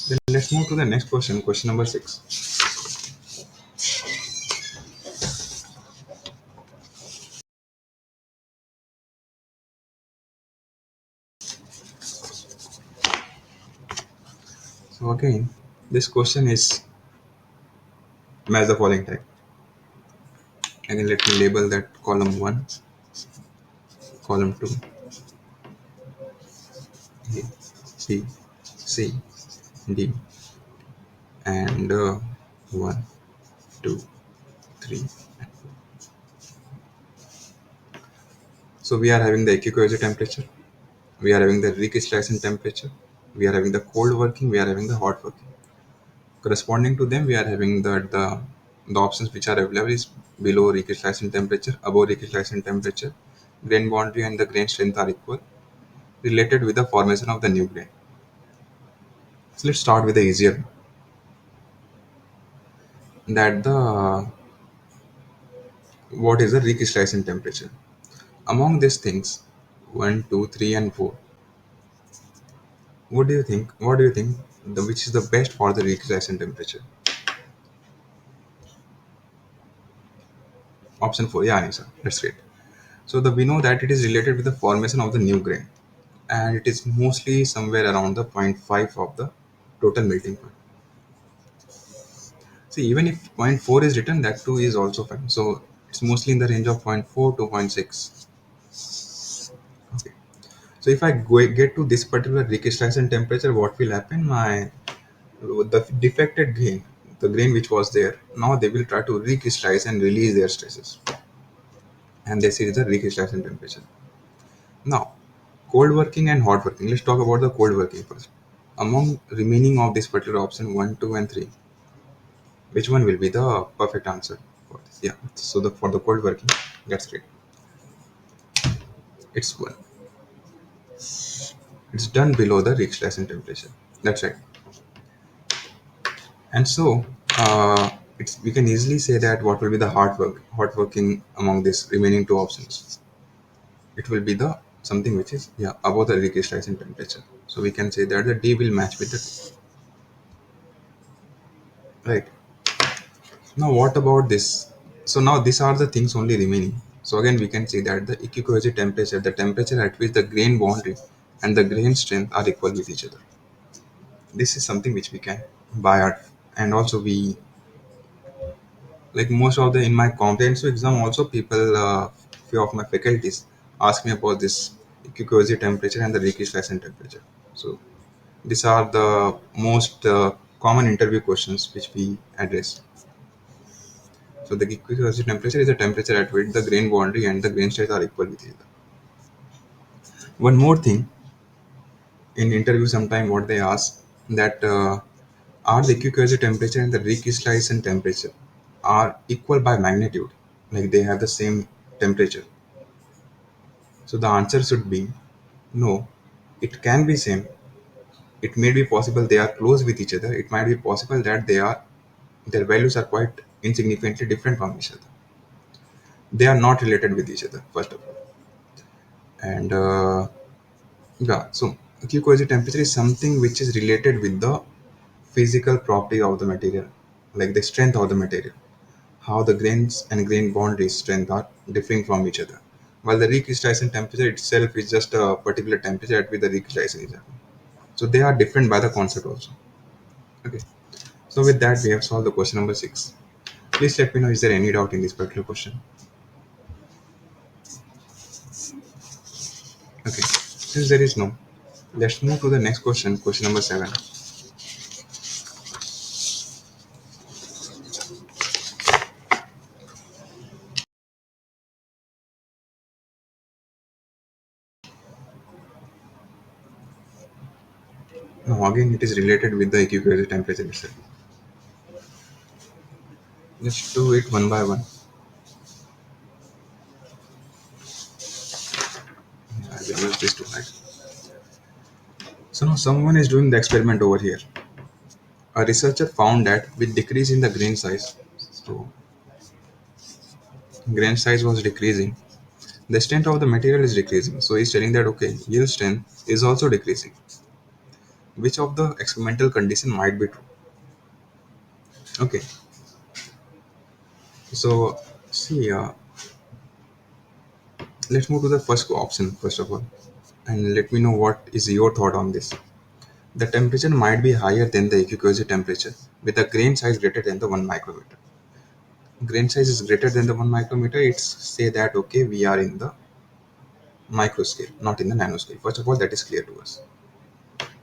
Then let's move to the next question, question number 6. So again, this question is match the following type. Again, let me label that column 1, column 2, A, B, C, D, and 1, 2, 3. So we are having the equiquator temperature, we are having the recrystallization temperature, we are having the cold working, we are having the hot working. Corresponding to them, we are having the options which are available is below recrystallization temperature, above recrystallization temperature, grain boundary and the grain strength are equal, related with the formation of the new grain. So let's start with the easier that the what is the recrystallization temperature. Among these things, 1, 2, 3, and 4, what do you think? What do you think? Which is the best for the recrystallization temperature? Option 4, yeah, Anisa, that's great. So we know that it is related with the formation of the new grain, and it is mostly somewhere around the zero point 0.5 of the total melting point. See, even if zero point 0.4 is written, that too is also fine. So it's mostly in the range of zero point 0.4 to zero point 0.6. Okay. So if I get to this particular recrystallization temperature, what will happen? The defected grain, the grain which was there, now they will try to recrystallize and release their stresses, and this is the recrystallization temperature. Now, cold working and hot working. Let's talk about the cold working first. Among remaining of this particular option 1, 2, and 3, which one will be the perfect answer for this? Yeah. So for the cold working, that's great. It's one. It's done below the recrystallization temperature. That's right. And so we can easily say that what will be the hot working among these remaining two options. It will be the something which is above the recrystallization temperature. So we can say that the D will match with the T. Right. Now what about this? So now these are the things only remaining. So again we can see that the equiquator temperature, the temperature at which the grain boundary and the grain strength are equal with each other. This is something which we can buy at, and also we like most of the in my comprehensive exam also people few of my faculties ask me about this equiquator temperature and the recrystallization temperature. So these are the most common interview questions which we address. So the equiquator temperature is the temperature at which the grain boundary and the grain state are equal with each other. One more thing, in interview sometime what they ask that are the equiquator temperature and the recrystallization temperature are equal by magnitude, like they have the same temperature. So the answer should be no. It can be same. It may be possible they are close with each other. It might be possible that their values are quite insignificantly different from each other. They are not related with each other first of all. And so equiquator temperature is something which is related with the physical property of the material, like the strength of the material. how the grains and grain boundary strength are differing from each other. While the recrystallization temperature itself is just a particular temperature at which the recrystallization is happening. So they are different by the concept also. Okay. So with that, we have solved the question number 6. Please let me know, is there any doubt in this particular question? Okay. Since there is no, let's move to the next question, question number 7. Now again, it is related with the equivalent temperature itself. Let's do it one by one. I will use this to write. So now someone is doing the experiment over here. A researcher found that with decrease in the grain size, so grain size was decreasing, the strength of the material is decreasing. So he's telling that okay, yield strength is also decreasing. Which of the experimental condition might be true? Okay, so see, let's move to the first option first of all, and let me know what is your thought on this. The temperature might be higher than the equiquosis temperature with a grain size greater than the 1 micrometer. Grain size is greater than the 1 micrometer, it's say that okay, we are in the micro scale, not in the nanoscale. First of all, that is clear to us.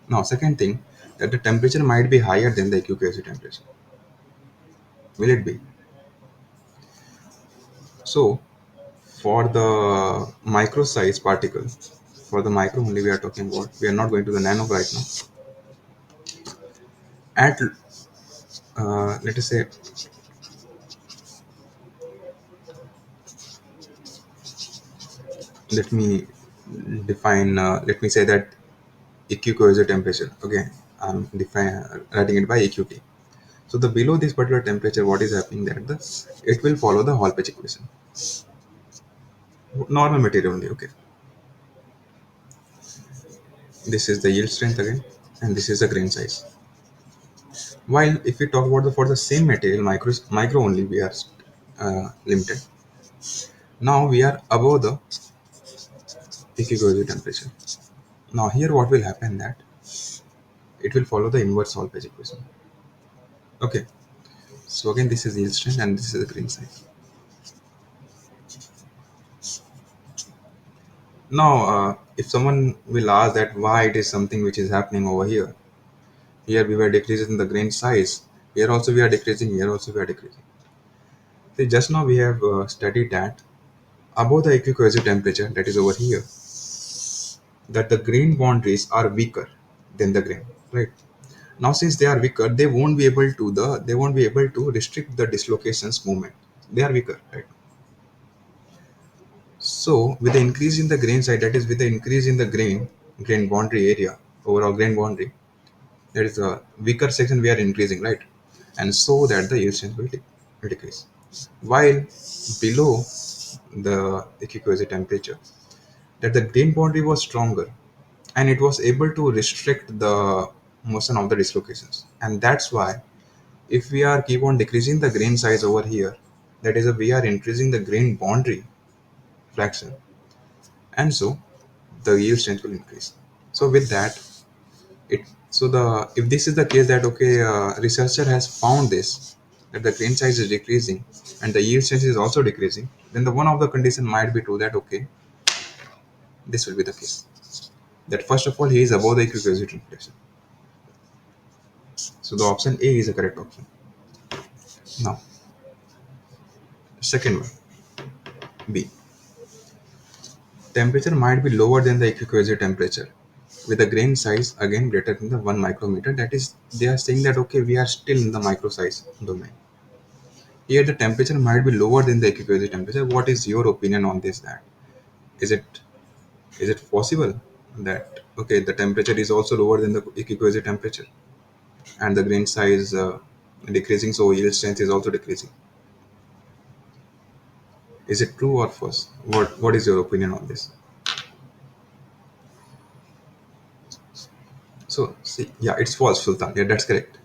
Now, second thing, that the temperature might be higher than the equiquosis temperature. Will it be? So, for the micro size particle, for the micro only we are talking about, we are not going to the nano right now. At let us say, let me define. Let me say that EQ is a temperature. Okay, I'm writing it by EQT. So the below this particular temperature, what is happening that the it will follow the Hall-Petch equation. Normal material only. Okay, this is the yield strength again, and this is the grain size. While if we talk about the for the same material, micro only we are limited. Now we are above the equilibrium temperature. Now here what will happen that it will follow the inverse Hall-Petch equation. Okay, so again this is yield strength and this is the grain size. Now if someone will ask that why it is something which is happening over here, here we were decreasing the grain size, here also we are decreasing, here also we are decreasing. See, just now we have studied that above the equiquosis temperature, that is over here, that the grain boundaries are weaker than the grain, right? Now since they are weaker, they won't be able to restrict the dislocations movement. They are weaker, right? So with the increase in the grain side, that is with the increase in the grain boundary area, overall grain boundary, there is a weaker section we are increasing, right? And so that the yield strength will decrease. While below the equiquosis temperature, that the grain boundary was stronger and it was able to restrict the motion of the dislocations. And that's why if we are keep on decreasing the grain size over here, that is we are increasing the grain boundary fraction, and so the yield strength will increase. So with that, it so the if this is the case that okay, researcher has found this, that the grain size is decreasing and the yield strength is also decreasing, then the one of the condition might be true that okay, this will be the case. That first of all, he is above the equiquosis temperature. So the option A is the correct option. Now, second one, B. Temperature might be lower than the equiquosis temperature, with the grain size again greater than the 1 micrometer. That is, they are saying that okay, we are still in the micro size domain. Here, the temperature might be lower than the equiquosis temperature. What is your opinion on this? That is it possible that okay, the temperature is also lower than the equiquosis temperature, and the grain size decreasing, so yield strength is also decreasing? Is it true or false? What is your opinion on this? So see, yeah, it's false, Sultan. Yeah, that's correct.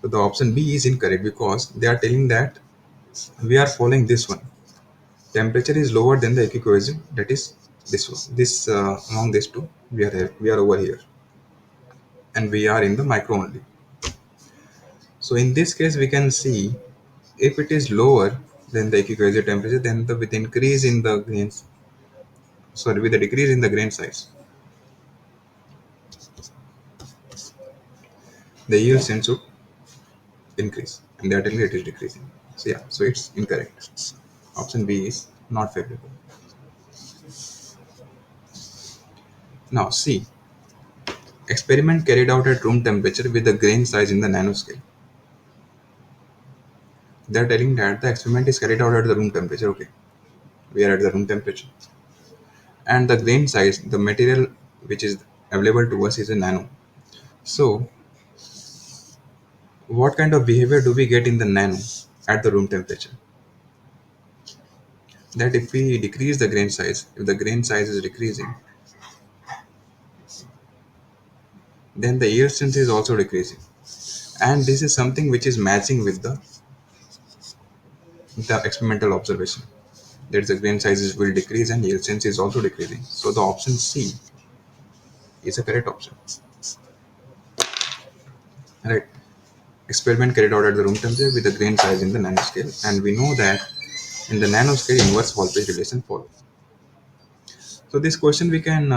So the option B is incorrect because they are telling that We are following this one. Temperature is lower than the equicohesion, that is this one. This among these two, we are over here, and we are in the micro only. So in this case, we can see if it is lower than the equicohesion temperature, then with increase in the grains, sorry, with the decrease in the grain size, the yield sense would increase, and they are telling it is decreasing. So yeah, so it's incorrect. Option B is not favorable. Now C. Experiment carried out at room temperature with the grain size in the nanoscale. They are telling that the experiment is carried out at the room temperature. Okay, we are at the room temperature, and the grain size, the material which is available to us is a nano. So, what kind of behavior do we get in the nano at the room temperature? That if we decrease the grain size, if the grain size is decreasing, then the yield strength is also decreasing. And this is something which is matching with the experimental observation. That the grain sizes will decrease and yield strength is also decreasing. So the option C is a correct option. Right. Experiment carried out at the room temperature with the grain size in the nanoscale, and we know that in the nanoscale inverse Hall-Petch relation follows. So this question we can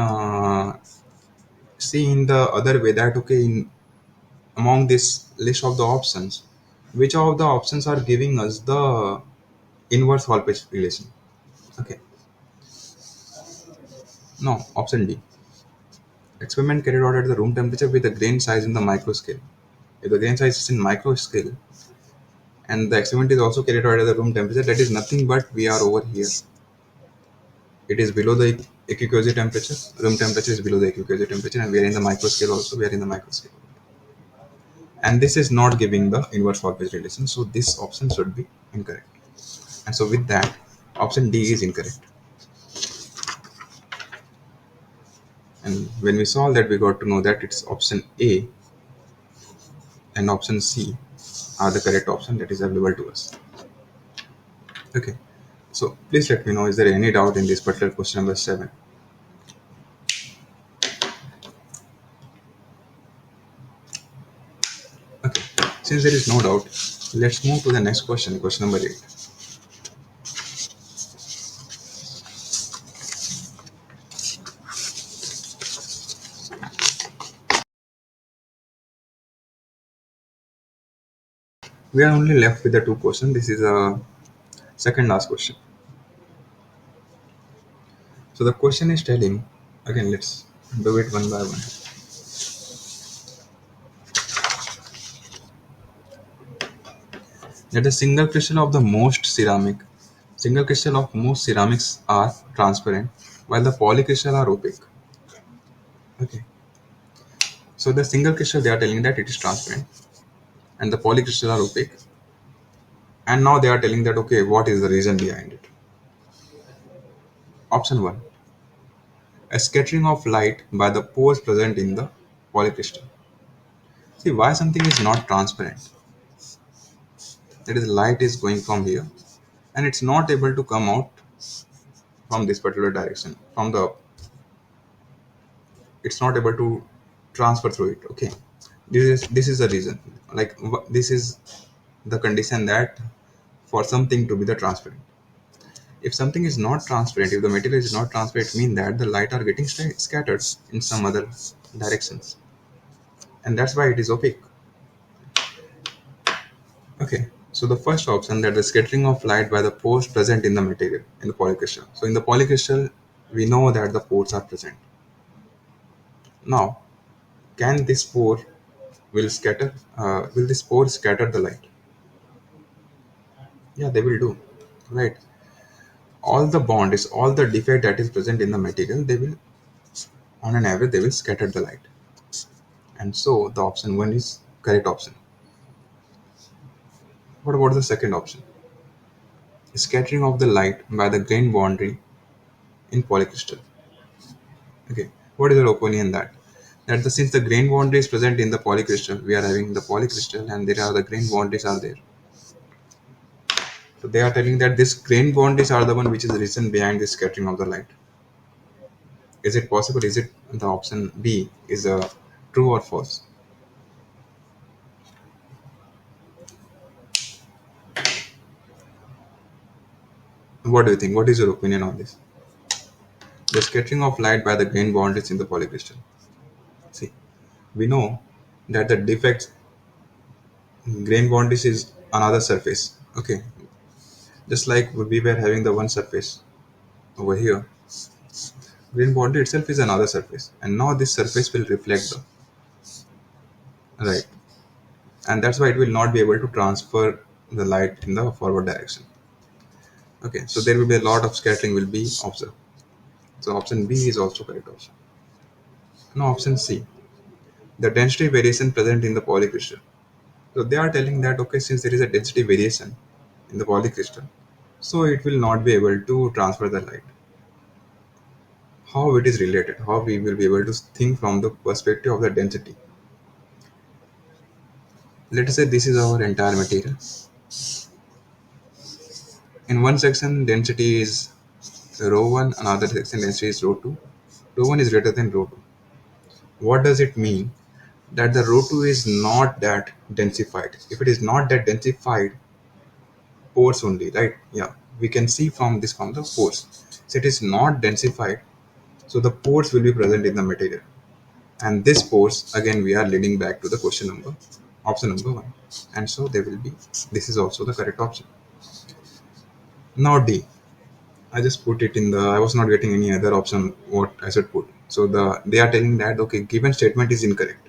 see in the other way, that okay, in among this list of the options, which of the options are giving us the inverse Hall-Petch relation? Okay, no, option D. Experiment carried out at the room temperature with the grain size in the microscale. If the grain size is in microscale and the experiment is also carried out at the room temperature, that is nothing but we are over here. It is below the equicohesion temperature. Room temperature is below the equicohesion temperature, and we are in the microscale also. We are in the microscale, and this is not giving the inverse Hall-Petch relation. So this option should be incorrect. And so with that, option D is incorrect. And when we solve that, we got to know that it's option A and option C are the correct option that is available to us. Okay. So please let me know, is there any doubt in this particular question number 7? Okay. Since there is no doubt, let's move to the next question, question number 8. We are only left with the two questions. This is a second last question. So the question is telling, again, let's do it one by one. That the single crystal of most ceramics are transparent, while the polycrystal are opaque. Okay. So the single crystal, they are telling that it is transparent, and the polycrystal are opaque. And now they are telling that, okay, what is the reason behind it? Option 1. A scattering of light by the pores present in the polycrystal. See, why something is not transparent? That is, light is going from here, and it's not able to come out from this particular direction. It's not able to transfer through it. Okay, this is the reason. Like this is the condition that for something to be the transparent. If something is not transparent, if the material is not transparent, it means that the light are getting scattered in some other directions, and that's why it is opaque. Okay, so the first option, that the scattering of light by the pores present in the material in the polycrystal. So in the polycrystal, we know that the pores are present. Now, can this pore will scatter? Will this pore scatter the light? Yeah, they will do, right? All the defect that is present in the material, they will, on an average, they will scatter the light. And so the option 1 is correct option. What about the second option? Scattering of the light by the grain boundary in polycrystal. Okay, what is your opinion that? Since the grain boundary is present in the polycrystal, we are having the polycrystal and there are the grain boundaries are there. So So they are telling that this grain boundaries are the one which is the reason behind the scattering of the light. Is it possible? Is it the option B is true or false? What do you think? What is your opinion on this? The scattering of light by the grain boundaries in the polycrystal. See, we know that the defect grain boundaries is another surface. Okay, just like we were having the one surface over here, grain boundary itself is another surface, and now this surface will reflect the right, and that's why it will not be able to transfer the light in the forward direction. Okay, so there will be a lot of scattering will be observed. So option B is also correct option. Now option C, the density variation present in the polycrystal. So they are telling that okay, since there is a density variation in the polycrystal, so it will not be able to transfer the light. How it is related? How we will be able to think from the perspective of the density? Let us say this is our entire material. In one section, density is rho 1, another section density is rho 2. Rho 1 is greater than rho 2. What does it mean? That the rho 2 is not that densified. If it is not that densified, pores only, right? Yeah, we can see from this from the pores. So it is not densified, so the pores will be present in the material. And this pores, again, we are leading back to the question number, option number 1. And so they will be, this is also the correct option. Now D. I just put it in the. I was not getting any other option. What I should put. So they are telling that okay, given statement is incorrect.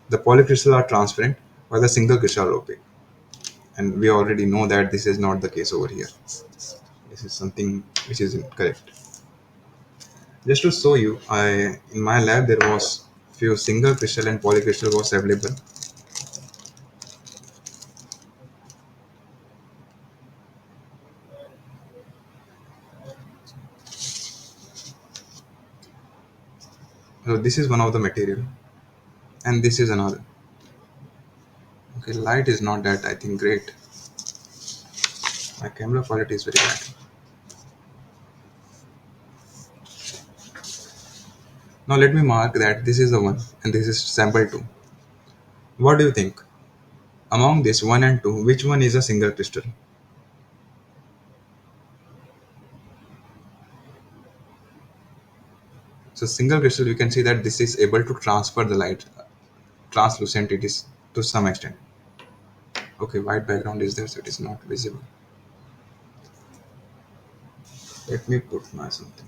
The polycrystals are transparent, while the single crystal are opaque, and we already know that this is not the case over here. This is something which is incorrect. Just to show you, I in my lab there was few single crystal and polycrystal was available. So this is one of the material, and this is another. Okay, light is not that I think great. My camera quality is very bad. Now let me mark that this is the one and this is sample 2. What do you think? Among this 1 and 2, which one is a single crystal? So single crystal, you can see that this is able to transfer the light. Translucent it is to some extent. Okay, white background is there, so it is not visible. Let me put my something.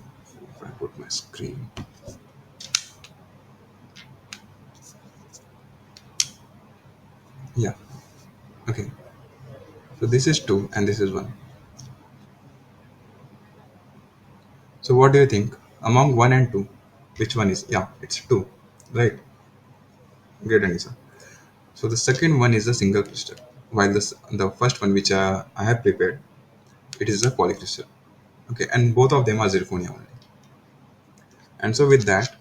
If I put my screen. Yeah. Okay. So this is 2 and this is 1. So what do you think? Among 1 and 2, which one is? Yeah, it's 2. Right. Great, Anissa. So the second one is a single crystal, while the first one which I have prepared, it is a polycrystal. Okay, and both of them are zirconia only. And so with that,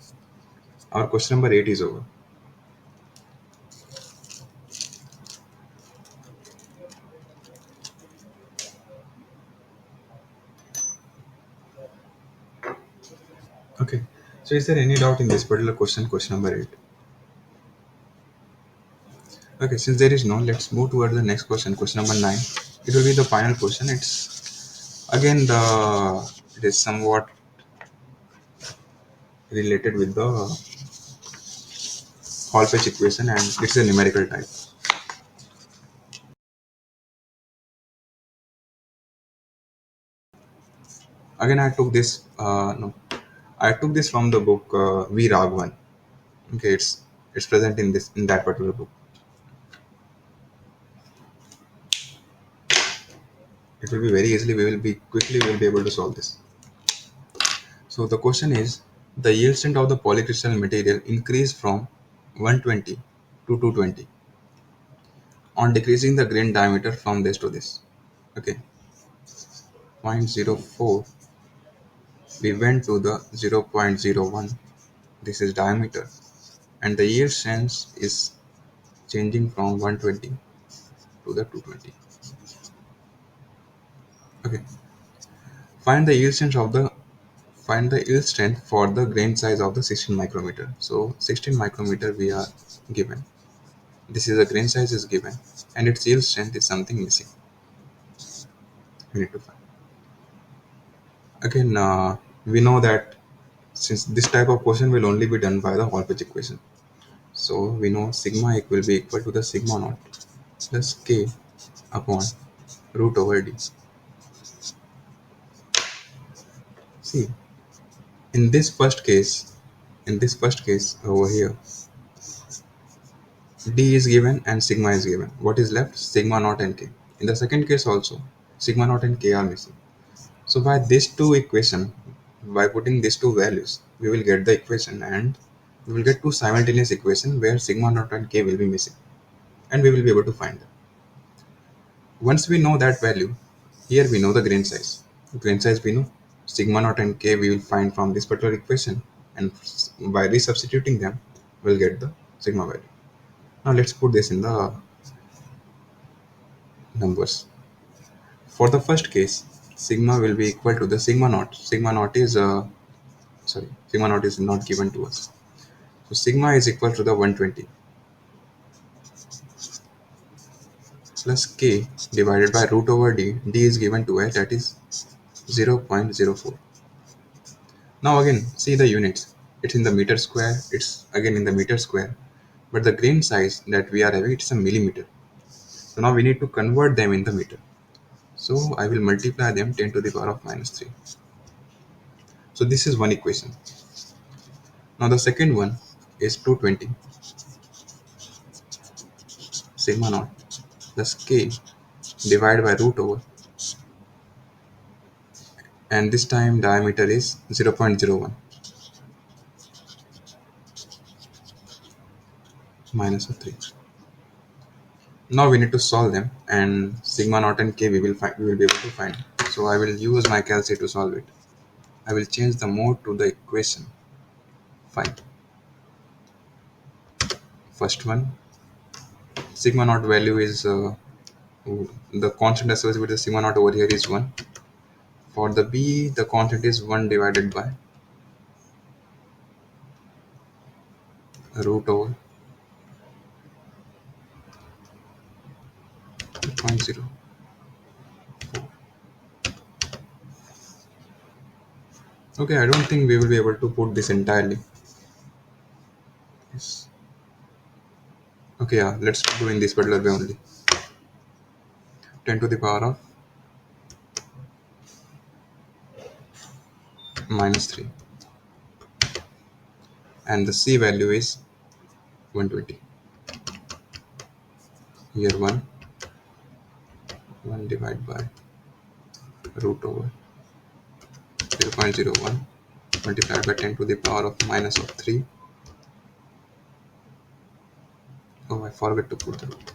our question number 8 is over. Okay, so is there any doubt in this particular question, question number 8? Okay, since there is none, let's move toward the next question, question number 9. It will be the final question. It's again it is somewhat related with the Hall-Petch equation, and it's a numerical type. Again, I took this. No, I took this from the book V. Raghavan. Okay, it's present in this in that particular book. It will be very easily. We will be quickly. We will be able to solve this. So the question is, the yield strength of the polycrystal material increased from 120 to 220 on decreasing the grain diameter from this to this. Okay, 0.04. We went to the 0.01. This is diameter, and the yield strength is changing from 120 to the 220. Okay, find the yield strength of the find the yield strength for the grain size of the 16 micrometer. So 16 micrometer we are given. This is the grain size is given, and its yield strength is something missing. We need to find. Again, we know that since this type of question will only be done by the Hall-Petch equation, so we know sigma will be equal to the sigma naught plus k upon root over d. See, in this first case, over here, d is given and sigma is given. What is left? Sigma naught and k. In the second case also, sigma naught and k are missing. So by these two equation, by putting these two values, we will get the equation, and we will get two simultaneous equation where sigma naught and k will be missing, and we will be able to find them. Once we know that value, here we know the grain size. Grain size we know. Sigma naught and k we will find from this particular equation, and by resubstituting them, we'll get the sigma value. Now let's put this in the numbers. For the first case, sigma will be equal to the sigma naught. Sigma naught is not given to us. So sigma is equal to the 120 plus k divided by root over d. D is given to us, that is 0.04. Now again, see the units. It's in the meter square. It's again in the meter square. But the grain size that we are having, it's a millimeter. So now we need to convert them in the meter. So I will multiply them 10 to the power of minus 3. So this is one equation. Now the second one is 220 sigma naught plus k divided by root over, and this time diameter is 0.01 minus of 3. Now we need to solve them, and sigma naught and k we will be able to find. So I will use my calculator to solve it. I will change the mode to the equation. Fine. First one, sigma naught value is the constant associated with the sigma naught over here is 1. For the b, the constant is 1 divided by root over 2.0. Okay, I don't think we will be able to put this entirely. Yes. Okay, yeah, let's do in this particular way only. 10 to the power of minus 3. And the c value is 120. Here 1 divided by root over 0.01 multiplied by 10 to the power of minus of 3. Oh, I forgot to put the root.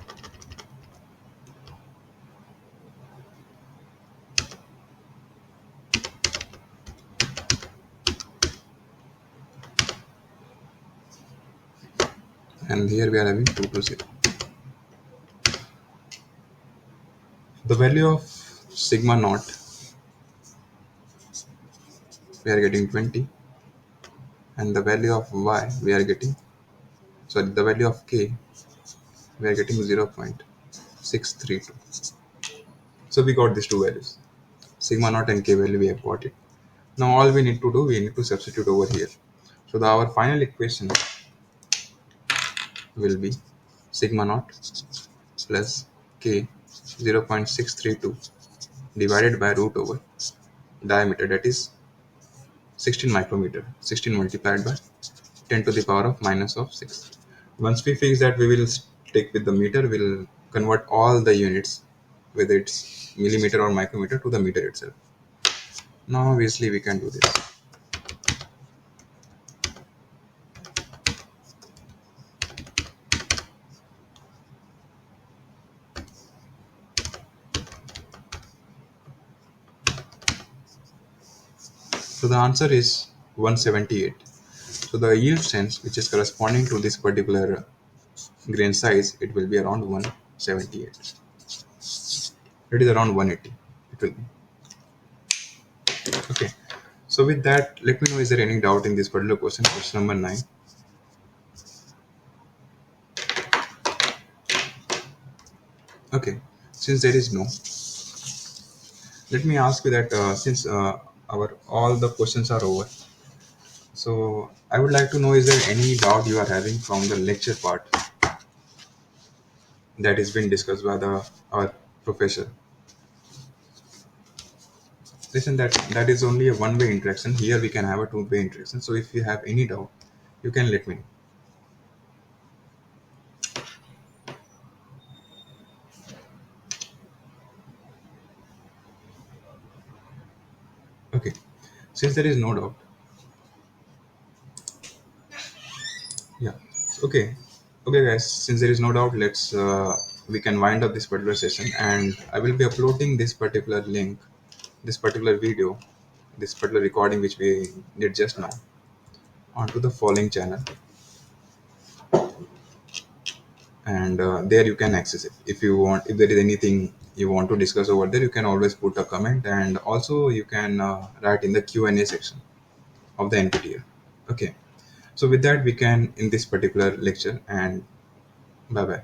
And here we are having 2 to 0. The value of sigma naught, we are getting 20, and the value of y we are getting, the value of k we are getting 0.632. So we got these two values, sigma naught and k value we have got it. Now all we need to do, we need to substitute over here. So our final equation will be sigma naught plus k 0.632 divided by root over diameter, that is 16 micrometer. 16 multiplied by 10 to the power of minus of 6. Once we fix that, we will stick with the meter. We'll convert all the units, whether it's millimeter or micrometer, to the meter itself. Now obviously we can do this. So the answer is 178. So the yield strength, which is corresponding to this particular grain size, it will be around 178. It is around 180. It will be. Okay. So with that, let me know, is there any doubt in this particular question, question number 9? Okay. Since there is no, let me ask you that since our all the questions are over, so I would like to know, is there any doubt you are having from the lecture part that is being discussed by the our professor? Listen, that is only a one-way interaction. Here we can have a two-way interaction. So if you have any doubt, you can let me know. Okay. Since there is no doubt, yeah. Okay. Okay, guys. Since there is no doubt, let's we can wind up this particular session, and I will be uploading this particular link, this particular video, this particular recording which we did just now onto the following channel, and there you can access it. If you want, if there is anything you want to discuss over there, you can always put a comment, and also you can write in the Q&A section of the NPTEL. Okay. So with that, we can in this particular lecture, and bye bye.